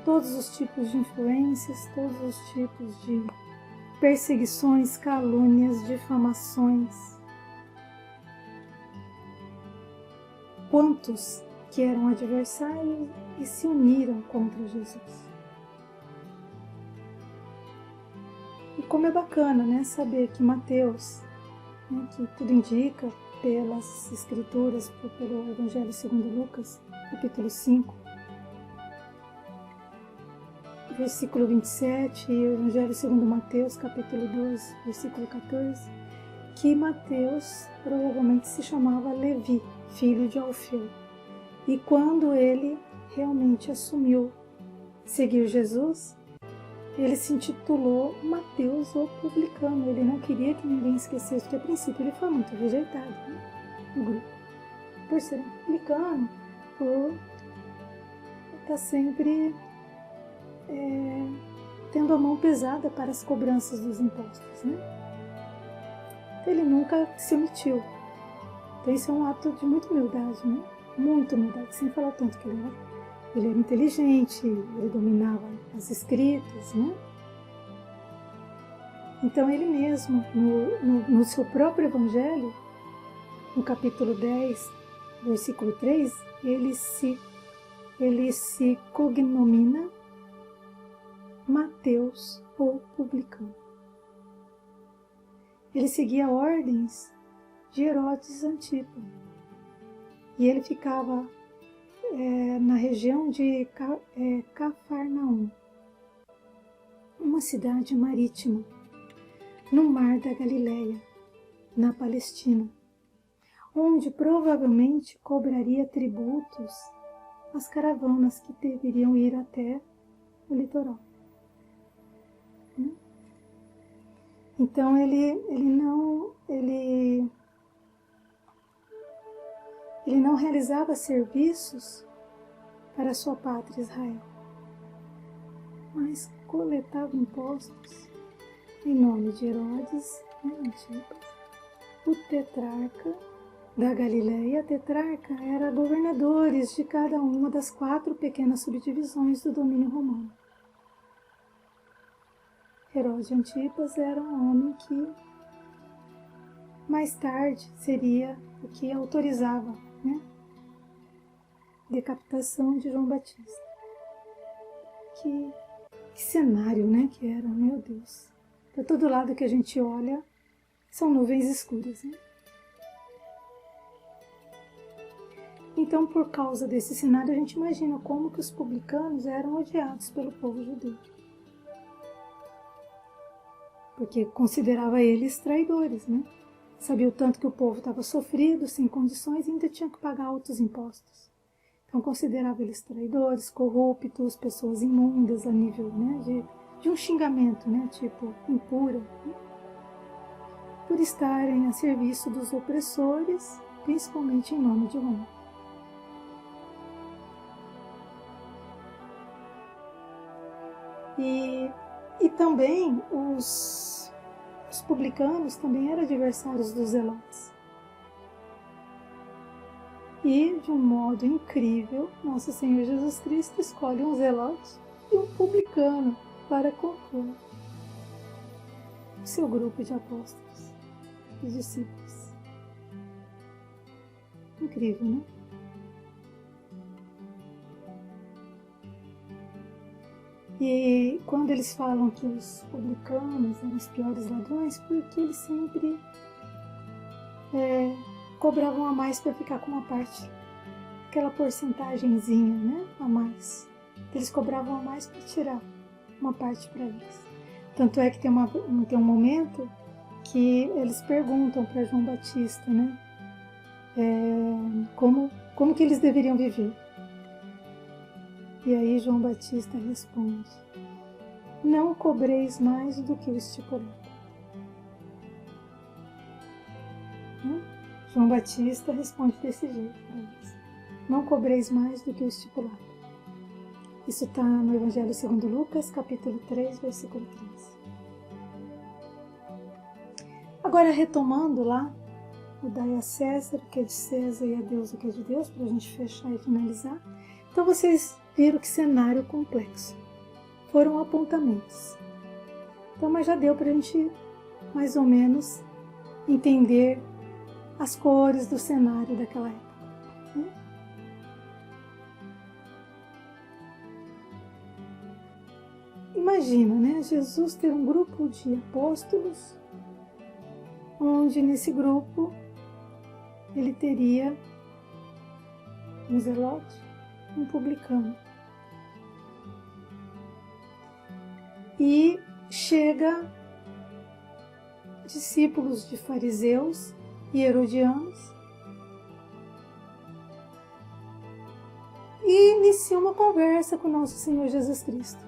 todos os tipos de influências, todos os tipos de perseguições, calúnias, difamações. Quantos que eram adversários e se uniram contra Jesus. E como é bacana, né, saber que Mateus, né, que tudo indica pelas escrituras, pelo Evangelho segundo Lucas, capítulo 5, versículo 27, e o Evangelho segundo Mateus, capítulo 2, versículo 14, que Mateus provavelmente se chamava Levi, filho de Alfeu. E quando ele realmente assumiu seguir Jesus, ele se intitulou Mateus o Publicano. Ele não queria que ninguém esquecesse, porque a princípio ele foi muito rejeitado, né, no grupo. Por ser um publicano, por estar sempre tendo a mão pesada para as cobranças dos impostos, né? Então, ele nunca se omitiu. Então isso é um ato de muita humildade, né? Muita humildade, sem falar o tanto que ele era inteligente, ele dominava as escritas, né? Então ele mesmo, no seu próprio Evangelho, no capítulo 10, versículo 3, ele se cognomina Mateus o Publicano. Ele seguia ordens de Herodes Antipa. E ele ficava na região de Cafarnaum, uma cidade marítima, no mar da Galileia, na Palestina, onde provavelmente cobraria tributos às caravanas que deveriam ir até o litoral. Então ele não realizava serviços para a sua pátria Israel, mas coletava impostos em nome de Herodes Antipas, o tetrarca da Galileia. A tetrarca era governadores de cada uma das 4 pequenas subdivisões do domínio romano. Herodes Antipas era um homem que mais tarde seria o que autorizava, né, decapitação de João Batista. Que cenário, né, que era, meu Deus. Para todo lado que a gente olha, são nuvens escuras, né? Então, por causa desse cenário, a gente imagina como que os publicanos eram odiados pelo povo judeu. Porque considerava eles traidores, né? Sabia o tanto que o povo estava sofrido, sem condições, e ainda tinha que pagar altos impostos. Então considerava eles traidores, corruptos, pessoas imundas a nível, né, de um xingamento, né, tipo impura, né? Por estarem a serviço dos opressores, principalmente em nome de Roma. E também os publicanos também eram adversários dos zelotes. E, de um modo incrível, nosso Senhor Jesus Cristo escolhe um zelote e um publicano para compor o seu grupo de apóstolos e discípulos. Incrível, né? E quando eles falam que os publicanos eram os piores ladrões, porque eles sempre cobravam a mais para ficar com uma parte, aquela porcentagenzinha, né, a mais. Eles cobravam a mais para tirar uma parte para eles. Tanto é que tem um momento que eles perguntam para João Batista, né, como que eles deveriam viver. E aí João Batista responde: não cobreis mais do que o estipulado. João Batista responde desse jeito para eles: não cobreis mais do que o estipulado. Isso está no Evangelho segundo Lucas, capítulo 3, versículo 13. Agora, retomando lá, o dai a César o que é de César e a Deus o que é de Deus, para a gente fechar e finalizar. Então vocês viram que cenário complexo. Foram apontamentos. Então, mas já deu para a gente, mais ou menos, entender as cores do cenário daquela época. Né? Imagina, né? Jesus ter um grupo de apóstolos, onde nesse grupo ele teria um zelote, um publicano. E chega discípulos de fariseus e herodianos e inicia uma conversa com nosso Senhor Jesus Cristo.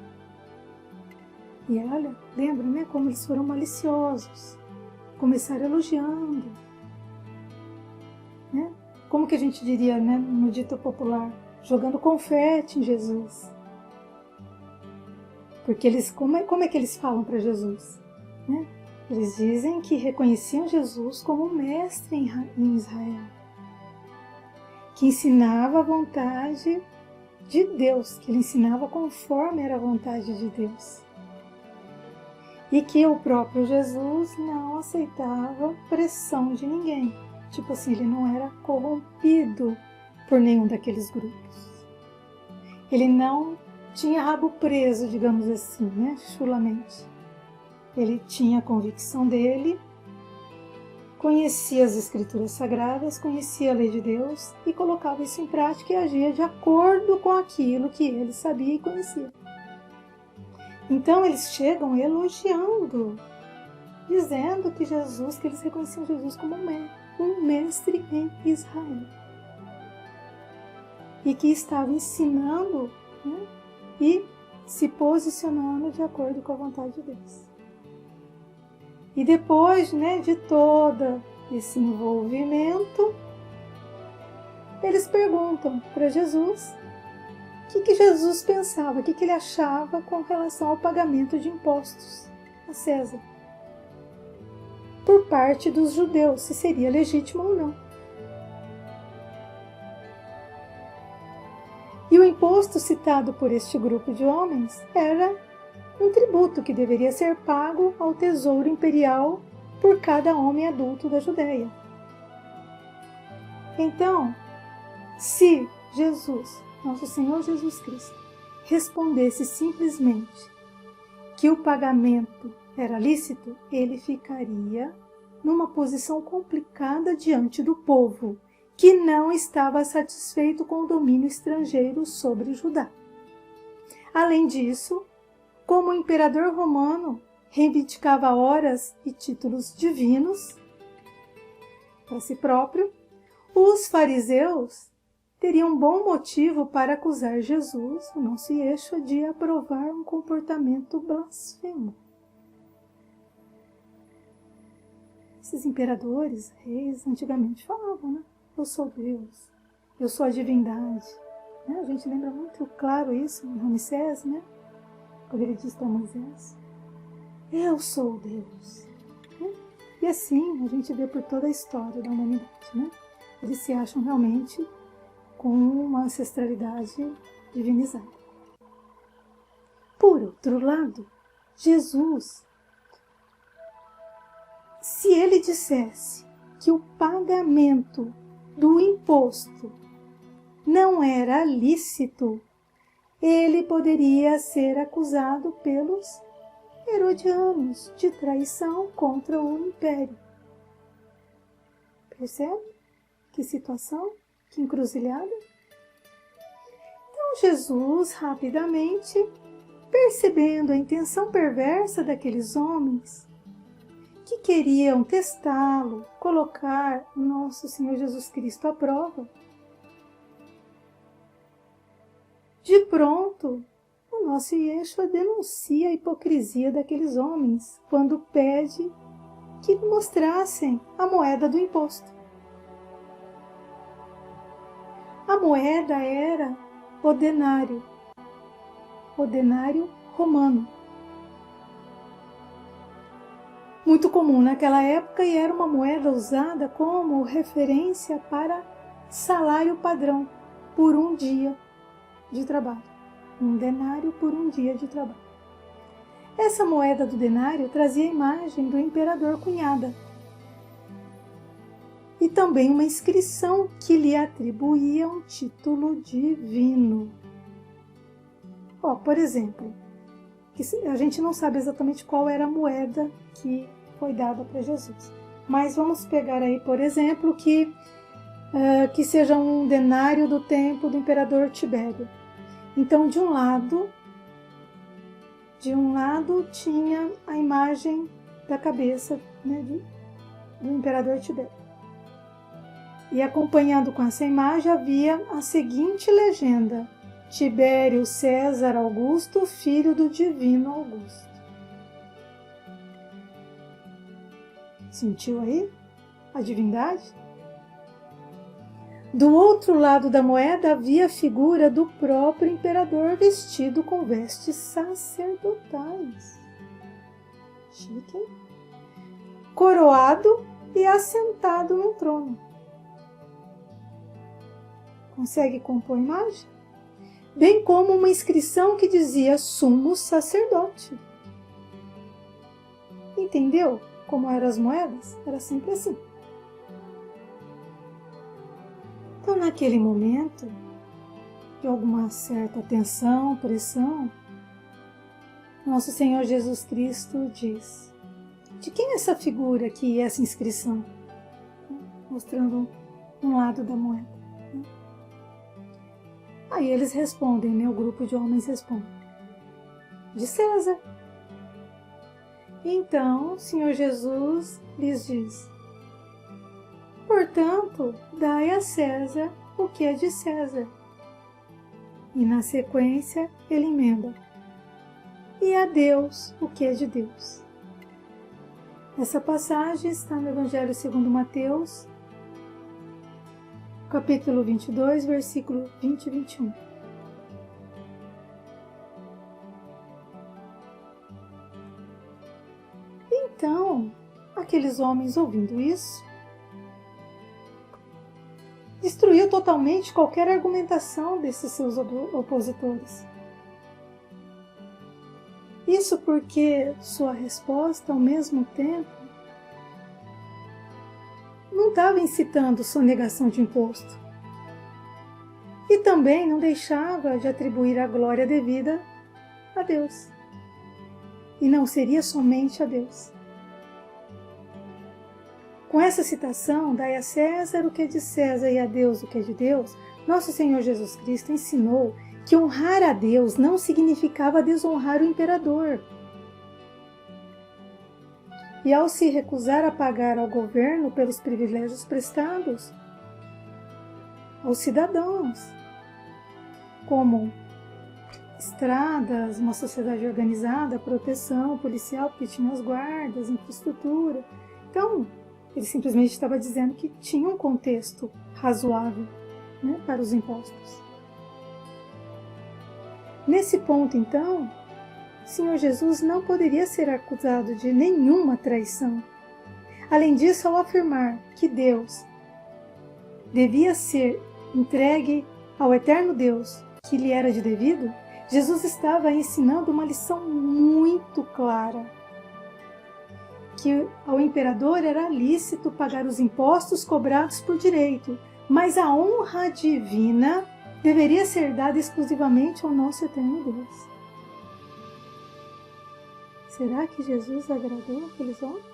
E olha, lembra, né, como eles foram maliciosos, começaram elogiando, né? Como que a gente diria, né, no dito popular, jogando confete em Jesus. Porque eles, como é que eles falam para Jesus? Né? Eles dizem que reconheciam Jesus como mestre em Israel, que ensinava a vontade de Deus, que ele ensinava conforme era a vontade de Deus. E que o próprio Jesus não aceitava pressão de ninguém. Tipo assim, ele não era corrompido por nenhum daqueles grupos. Ele não tinha rabo preso, digamos assim, né, chulamente. Ele tinha a convicção dele, conhecia as Escrituras Sagradas, conhecia a lei de Deus e colocava isso em prática e agia de acordo com aquilo que ele sabia e conhecia. Então eles chegam elogiando, dizendo que eles reconheciam Jesus como um mestre em Israel. E que estava ensinando, né, e se posicionando de acordo com a vontade de Deus. E depois, né, de todo esse envolvimento, eles perguntam para Jesus o que Jesus pensava, o que ele achava com relação ao pagamento de impostos a César, por parte dos judeus, se seria legítimo ou não. E o imposto citado por este grupo de homens era um tributo que deveria ser pago ao tesouro imperial por cada homem adulto da Judéia. Então, se Jesus, nosso Senhor Jesus Cristo, respondesse simplesmente que o pagamento era lícito, ele ficaria numa posição complicada diante do povo, que não estava satisfeito com o domínio estrangeiro sobre Judá. Além disso, como o imperador romano reivindicava horas e títulos divinos para si próprio, os fariseus teriam um bom motivo para acusar Jesus, o nosso Yeshua, de aprovar um comportamento blasfemo. Esses imperadores, reis, antigamente falavam, né? Eu sou Deus, eu sou a divindade. Né? A gente lembra muito claro isso em Ramsés, né? Quando ele diz para Moisés, eu sou Deus. Né? E assim a gente vê por toda a história da humanidade. Né? Eles se acham realmente com uma ancestralidade divinizada. Por outro lado, Jesus, se ele dissesse que o pagamento do imposto não era lícito, ele poderia ser acusado pelos herodianos de traição contra o império. Percebe? Que situação? Que encruzilhada? Então Jesus, rapidamente, percebendo a intenção perversa daqueles homens, que queriam testá-lo, colocar o nosso Senhor Jesus Cristo à prova, de pronto, o nosso Yeshua denuncia a hipocrisia daqueles homens quando pede que mostrassem a moeda do imposto. A moeda era o denário romano. Muito comum naquela época e era uma moeda usada como referência para salário padrão por um dia de trabalho. um denário por um dia de trabalho. Essa moeda do denário trazia a imagem do imperador cunhada e também uma inscrição que lhe atribuía um título divino. Por exemplo, a gente não sabe exatamente qual era a moeda que foi dada para Jesus, mas vamos pegar aí, por exemplo, que seja um denário do tempo do imperador Tibério. Então, de um lado tinha a imagem da cabeça, né, do imperador Tibério. E acompanhando com essa imagem havia a seguinte legenda: Tibério César Augusto, filho do divino Augusto. Sentiu aí a divindade? Do outro lado da moeda havia a figura do próprio imperador vestido com vestes sacerdotais. Chique, hein? Coroado e assentado no trono. Consegue compor a imagem? Bem como uma inscrição que dizia sumo sacerdote. Entendeu como eram as moedas? Era sempre assim. Então, naquele momento de alguma certa tensão, pressão, nosso Senhor Jesus Cristo diz: de quem é essa figura aqui e essa inscrição? Mostrando um lado da moeda. Aí eles respondem, né? O grupo de homens responde: de César. Então, o Senhor Jesus lhes diz: portanto, dai a César o que é de César. E na sequência ele emenda: e a Deus o que é de Deus. Essa passagem está no Evangelho segundo Mateus, capítulo 22, versículo 20 e 21. Então, aqueles homens ouvindo isso, destruiu totalmente qualquer argumentação desses seus opositores. Isso porque sua resposta, ao mesmo tempo, não estava incitando sonegação de imposto. E também não deixava de atribuir a glória devida a Deus. E não seria somente a Deus. Com essa citação, dai a César o que é de César e a Deus o que é de Deus, nosso Senhor Jesus Cristo ensinou que honrar a Deus não significava desonrar o imperador. E ao se recusar a pagar ao governo pelos privilégios prestados aos cidadãos, como estradas, uma sociedade organizada, proteção policial, porque tinha as guardas, infraestrutura. Então, ele simplesmente estava dizendo que tinha um contexto razoável, né, para os impostos. Nesse ponto, então, o Senhor Jesus não poderia ser acusado de nenhuma traição. Além disso, ao afirmar que Deus devia ser entregue ao eterno Deus que lhe era de devido, Jesus estava ensinando uma lição muito clara: que ao imperador era lícito pagar os impostos cobrados por direito, mas a honra divina deveria ser dada exclusivamente ao nosso eterno Deus. Será que Jesus agradou aqueles homens?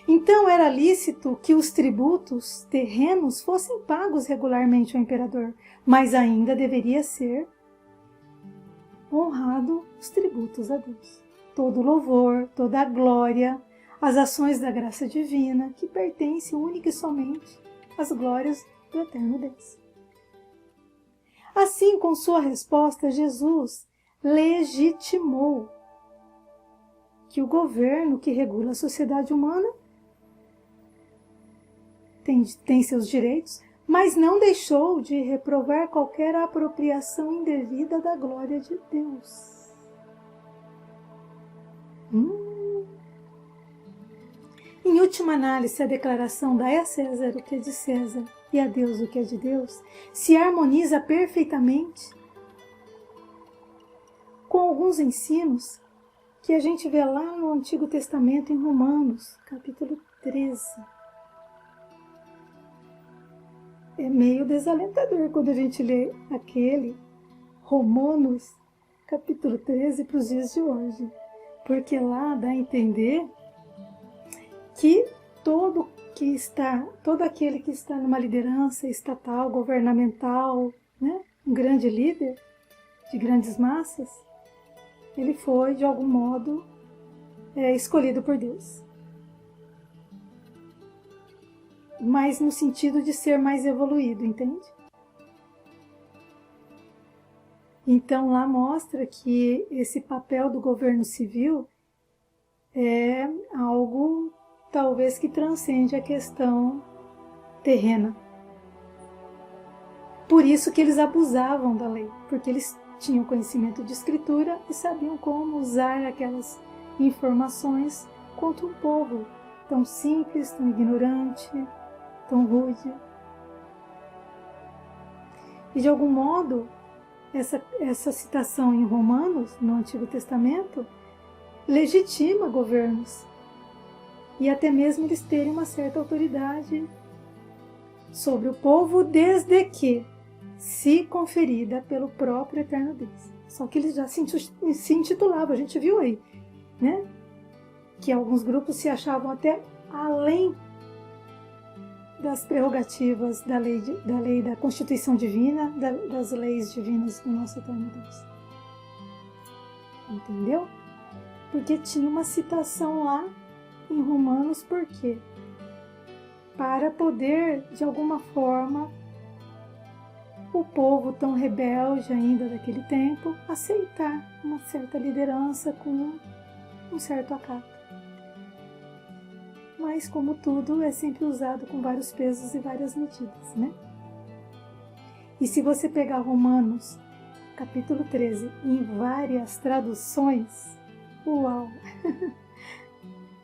Então era lícito que os tributos terrenos fossem pagos regularmente ao imperador, mas ainda deveria ser honrado os tributos a Deus. Todo louvor, toda a glória, as ações da graça divina, que pertencem única e somente às glórias do eterno Deus. Assim, com sua resposta, Jesus legitimou que o governo que regula a sociedade humana tem seus direitos, mas não deixou de reprovar qualquer apropriação indevida da glória de Deus. Em última análise, a declaração dai a César o que é de César e a Deus o que é de Deus, se harmoniza perfeitamente com alguns ensinos que a gente vê lá no Antigo Testamento, em Romanos, capítulo 13. É meio desalentador quando a gente lê aquele Romanos, capítulo 13, para os dias de hoje. Porque lá dá a entender que todo aquele que está numa liderança estatal, governamental, né, um grande líder de grandes massas, ele foi, de algum modo, escolhido por Deus. Mas no sentido de ser mais evoluído, entende? Então lá mostra que esse papel do governo civil é algo talvez que transcende a questão terrena. Por isso que eles abusavam da lei, porque eles tinham conhecimento de escritura e sabiam como usar aquelas informações contra um povo tão simples, tão ignorante, tão rude. E de algum modo, essa citação em Romanos, no Antigo Testamento, legitima governos e até mesmo eles terem uma certa autoridade sobre o povo, desde que se conferida pelo próprio Eterno Deus. Só que eles já se intitulavam, a gente viu aí, né? Que alguns grupos se achavam até além das prerrogativas da lei da Constituição Divina, das leis divinas do nosso Eterno Deus. Entendeu? Porque tinha uma citação lá em Romanos, por quê? Para poder, de alguma forma, o povo tão rebelde ainda daquele tempo aceitar uma certa liderança com um certo acato. Mas, como tudo, é sempre usado com vários pesos e várias medidas, né? E se você pegar Romanos, capítulo 13, em várias traduções, uau!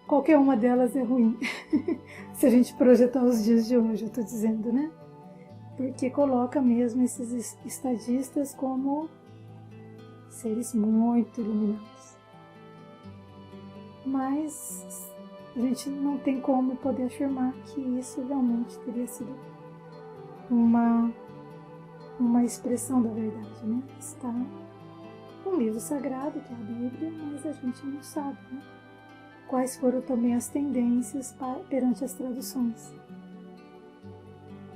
Qualquer uma delas é ruim, se a gente projetar os dias de hoje, eu estou dizendo, né? Porque coloca mesmo esses estadistas como seres muito iluminados. Mas a gente não tem como poder afirmar que isso realmente teria sido uma expressão da verdade, né? Está no livro sagrado, que é a Bíblia, mas a gente não sabe, né? Quais foram também as tendências perante as traduções.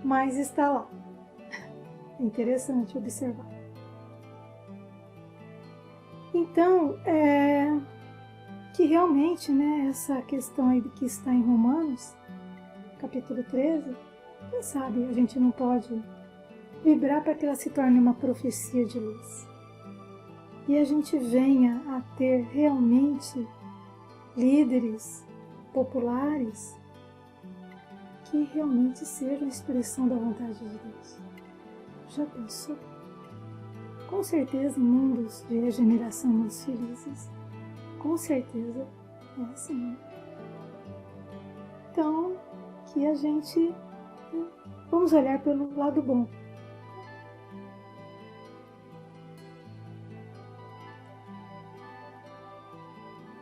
Mas está lá. É interessante observar. Então, que realmente, né, essa questão aí que está em Romanos, capítulo 13, quem sabe a gente não pode vibrar para que ela se torne uma profecia de luz. E a gente venha a ter realmente líderes populares que realmente sejam a expressão da vontade de Deus. Já pensou? Com certeza, em mundos de regeneração mais felizes, com certeza é assim. Então, que a gente vamos olhar pelo lado bom.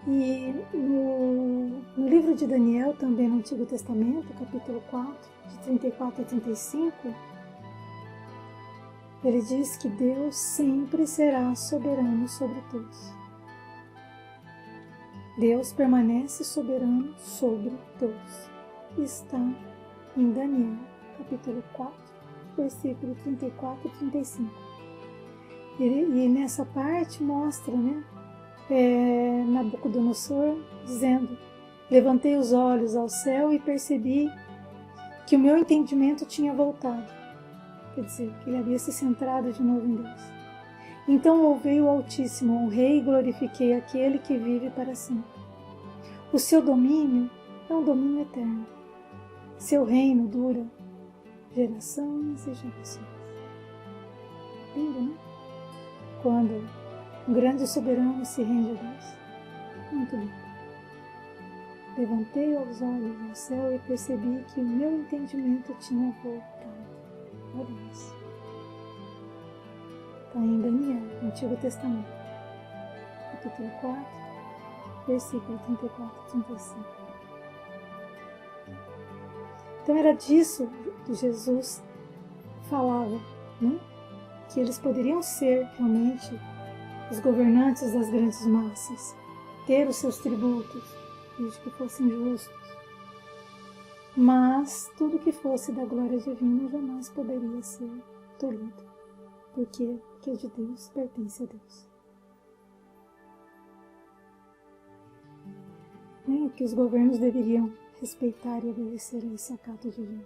E no livro de Daniel, também no Antigo Testamento, capítulo 4, de 34 a 35, ele diz que Deus sempre será soberano sobre todos. Deus permanece soberano sobre todos. Está em Daniel, capítulo 4, versículo 34 e 35. E nessa parte mostra, né, Nabucodonosor dizendo: levantei os olhos ao céu e percebi que o meu entendimento tinha voltado. Quer dizer, que ele havia se centrado de novo em Deus. Então louvei o Altíssimo, honrei e glorifiquei aquele que vive para sempre. O seu domínio é um domínio eterno. Seu reino dura gerações e gerações. Lindo, né? Quando um grande soberano se rende a Deus. Muito lindo. levantei os olhos ao céu e percebi que o meu entendimento tinha voltado. Olha isso. Está em Daniel, no Antigo Testamento, capítulo 4, versículo 34 e 35. Então era disso que Jesus falava, né? Que eles poderiam ser realmente os governantes das grandes massas, ter os seus tributos, desde que fossem justos. Mas tudo que fosse da glória divina jamais poderia ser tolhido, porque o que é de Deus pertence a Deus. E que os governos deveriam respeitar e obedecer a esse acato divino.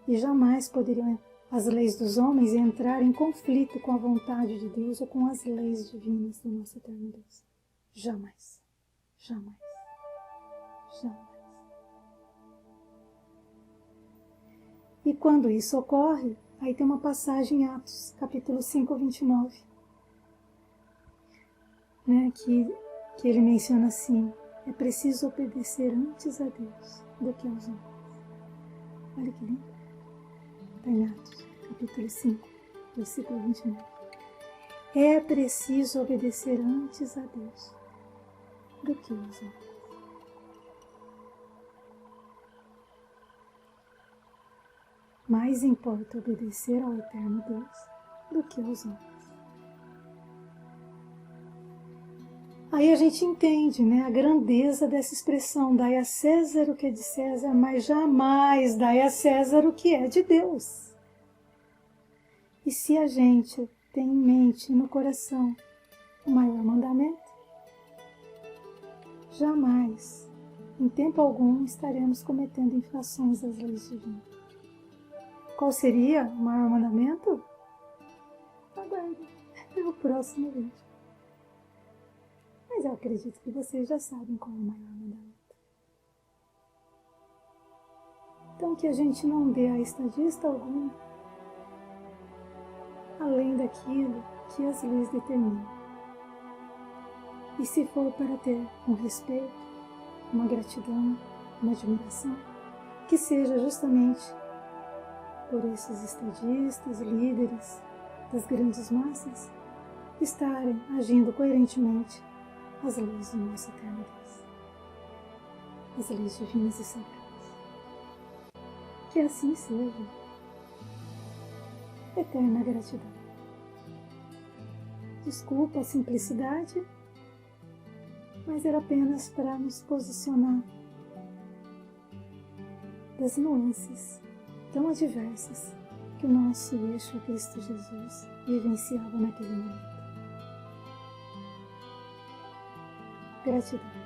E jamais poderiam as leis dos homens entrar em conflito com a vontade de Deus ou com as leis divinas do nosso eterno Deus. Jamais. Jamais. Jamais. E quando isso ocorre, aí tem uma passagem em Atos, capítulo 5, 29, né, que ele menciona assim: é preciso obedecer antes a Deus do que aos homens. Olha que lindo. Está em Atos, capítulo 5, versículo 29. É preciso obedecer antes a Deus do que aos homens. Mais importa obedecer ao eterno Deus do que aos homens. Aí a gente entende, né, a grandeza dessa expressão: dai a César o que é de César, mas jamais dai a César o que é de Deus. E se a gente tem em mente, no coração, o maior mandamento, jamais, em tempo algum, estaremos cometendo infrações às leis divinas. Qual seria o maior mandamento? Aguarde, é o próximo vídeo. Mas eu acredito que vocês já sabem qual é o maior mandamento. Então que a gente não dê a estadista algum além daquilo que as leis determinam. E se for para ter um respeito, uma gratidão, uma admiração, que seja justamente por esses estadistas, líderes das grandes massas, estarem agindo coerentemente as leis do nosso eterno Deus, as leis divinas e sagradas. Que assim seja. Eterna gratidão. Desculpa a simplicidade, mas era apenas para nos posicionar das nuances tão adversas que o nosso Yeshua Cristo Jesus vivenciava naquele momento. Gratidão.